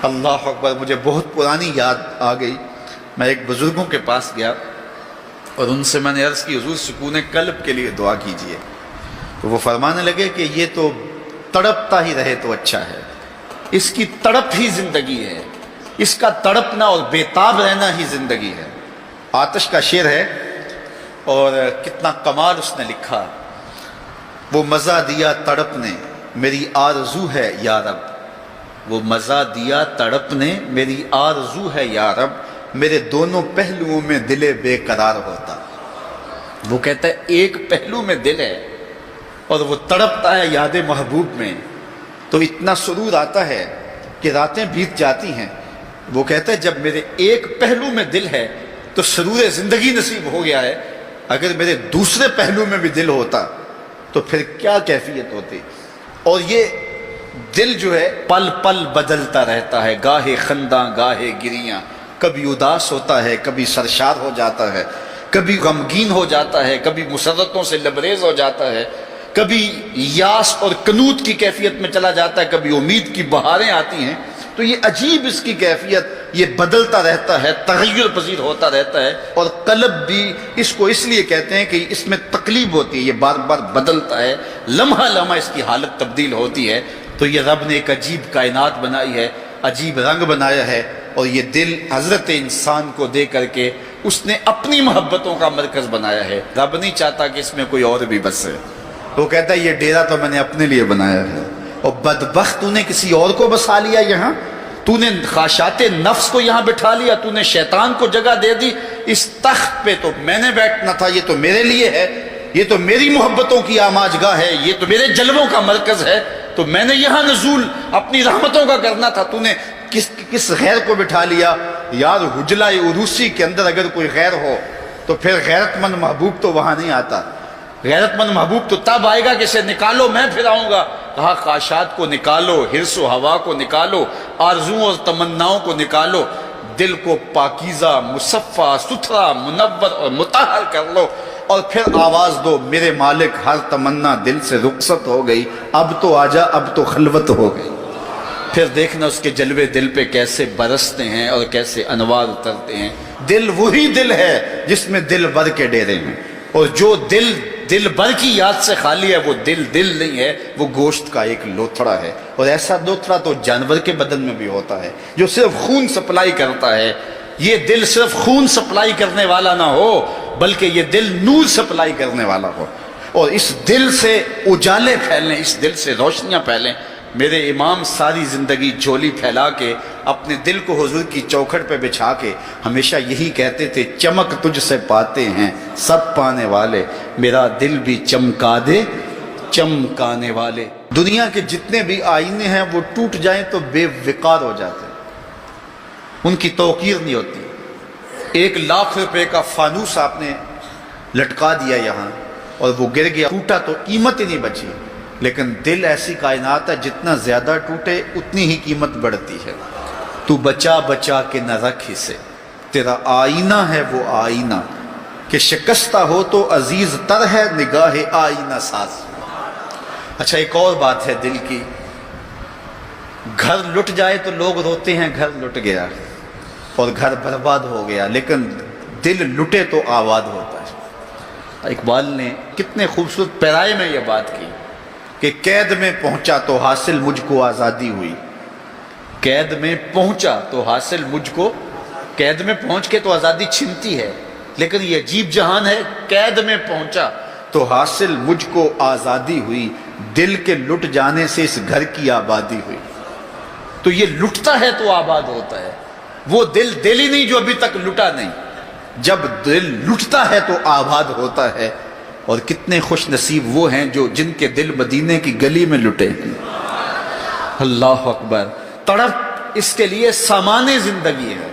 اللہ اکبر، مجھے بہت پرانی یاد آ گئی۔ میں ایک بزرگوں کے پاس گیا اور ان سے میں نے عرض کی حضور سکون قلب کے لیے دعا کیجئے، تو وہ فرمانے لگے کہ یہ تو تڑپتا ہی رہے تو اچھا ہے، اس کی تڑپ ہی زندگی ہے، اس کا تڑپنا اور بیتاب رہنا ہی زندگی ہے۔ آتش کا شعر ہے اور کتنا کمال اس نے لکھا۔ وہ مزہ دیا تڑپ نے میری آرزو ہے یا رب، وہ مزہ دیا تڑپ نے میری آرزو ہے یا رب، میرے دونوں پہلوؤں میں دل بے قرار ہوتا۔ وہ کہتا ہے ایک پہلو میں دل ہے اور وہ تڑپتا ہے یاد محبوب میں، تو اتنا سرور آتا ہے کہ راتیں بیت جاتی ہیں۔ وہ کہتا ہے جب میرے ایک پہلو میں دل ہے تو سرور زندگی نصیب ہو گیا ہے، اگر میرے دوسرے پہلو میں بھی دل ہوتا تو پھر کیا کیفیت ہوتی۔ اور یہ دل جو ہے پل پل بدلتا رہتا ہے، گاہے خنداں گاہے گریاں، کبھی اداس ہوتا ہے، کبھی سرشار ہو جاتا ہے، کبھی غمگین ہو جاتا ہے، کبھی مسرتوں سے لبریز ہو جاتا ہے، کبھی یاس اور قنوط کی کیفیت میں چلا جاتا ہے، کبھی امید کی بہاریں آتی ہیں۔ تو یہ عجیب اس کی کیفیت، یہ بدلتا رہتا ہے، تغیر پذیر ہوتا رہتا ہے۔ اور قلب بھی اس کو اس لیے کہتے ہیں کہ اس میں تقلیب ہوتی ہے، یہ بار بار بدلتا ہے، لمحہ لمحہ اس کی حالت تبدیل ہوتی ہے۔ تو یہ رب نے ایک عجیب کائنات بنائی ہے، عجیب رنگ بنایا ہے، اور یہ دل حضرت انسان کو دے کر کے اس نے اپنی محبتوں کا مرکز بنایا ہے۔ رب نہیں چاہتا کہ اس میں کوئی اور بھی بسے، وہ کہتا ہے یہ ڈیرا تو میں نے اپنے لیے بنایا ہے، اور بدبخت تو نے کسی اور کو بسا لیا یہاں، تو نے خواہشات نفس کو یہاں بٹھا لیا، تو نے شیطان کو جگہ دے دی۔ اس تخت پہ تو میں نے بیٹھنا تھا، یہ تو میرے لیے ہے، یہ تو میری محبتوں کی آماج گاہ ہے، یہ تو میرے جلووں کا مرکز ہے، تو میں نے یہاں نزول اپنی رحمتوں کا کرنا تھا، تو نے کس غیر کو بٹھا لیا۔ یار حجلہ عروسی کے اندر اگر کوئی غیر ہو تو پھر غیرت مند محبوب تو وہاں نہیں آتا۔ غیرت مند محبوب تو تب آئے گا کہ اسے نکالو میں پھر آؤں گا۔ کہا خواہشات کو نکالو، حرص و ہوا کو نکالو، آرزوؤں اور تمناؤں کو نکالو، دل کو پاکیزہ مصفہ ستھرا منور اور مطہر کر لو، اور پھر آواز دو میرے مالک ہر تمنا دل سے رخصت ہو گئی، اب تو آجا اب تو خلوت ہو گئی۔ پھر دیکھنا اس کے جلوے دل پہ کیسے برستے ہیں اور کیسے انوار اترتے ہیں۔ دل وہی دل ہے جس میں دل بر کے ڈیرے ہیں، اور جو دل بر کی یاد سے خالی ہے وہ دل نہیں ہے، وہ گوشت کا ایک لوتھڑا ہے۔ اور ایسا لوتھڑا تو جانور کے بدن میں بھی ہوتا ہے جو صرف خون سپلائی کرتا ہے۔ یہ دل صرف خون سپلائی کرنے والا نہ ہو بلکہ یہ دل نور سپلائی کرنے والا ہو، اور اس دل سے اجالے پھیلیں، اس دل سے روشنیاں پھیلیں۔ میرے امام ساری زندگی جھولی پھیلا کے اپنے دل کو حضور کی چوکھٹ پہ بچھا کے ہمیشہ یہی کہتے تھے، چمک تجھ سے پاتے ہیں سب پانے والے، میرا دل بھی چمکا دے چمکانے والے۔ دنیا کے جتنے بھی آئینے ہیں وہ ٹوٹ جائیں تو بے وقار ہو جاتے ہیں، ان کی توقیر نہیں ہوتی۔ 1,00,000 روپے کا فانوس آپ نے لٹکا دیا یہاں اور وہ گر گیا، ٹوٹا تو قیمت ہی نہیں بچی۔ لیکن دل ایسی کائنات ہے جتنا زیادہ ٹوٹے اتنی ہی قیمت بڑھتی ہے۔ تو بچا بچا کے نہ رکھ اسے، تیرا آئینہ ہے وہ آئینہ، کہ شکستہ ہو تو عزیز تر ہے نگاہ آئینہ ساز۔ اچھا ایک اور بات ہے دل کی، گھر لٹ جائے تو لوگ روتے ہیں گھر لٹ گیا اور گھر برباد ہو گیا، لیکن دل لٹے تو آباد ہوتا ہے۔ اقبال نے کتنے خوبصورت پیرائے میں یہ بات کی کہ قید میں پہنچا تو حاصل مجھ کو آزادی ہوئی، قید میں پہنچا تو حاصل مجھ کو، قید میں پہنچ کے تو آزادی چھنتی ہے، لیکن یہ عجیب جہان ہے، قید میں پہنچا تو حاصل مجھ کو آزادی ہوئی، دل کے لٹ جانے سے اس گھر کی آبادی ہوئی۔ تو یہ لٹتا ہے تو آباد ہوتا ہے، وہ دل ہی نہیں جو ابھی تک لٹا نہیں، جب دل لٹتا ہے تو آباد ہوتا ہے۔ اور کتنے خوش نصیب وہ ہیں جو جن کے دل مدینے کی گلی میں لٹے ہیں۔ اللہ اکبر۔ تڑپ اس کے لیے سامان زندگی ہے۔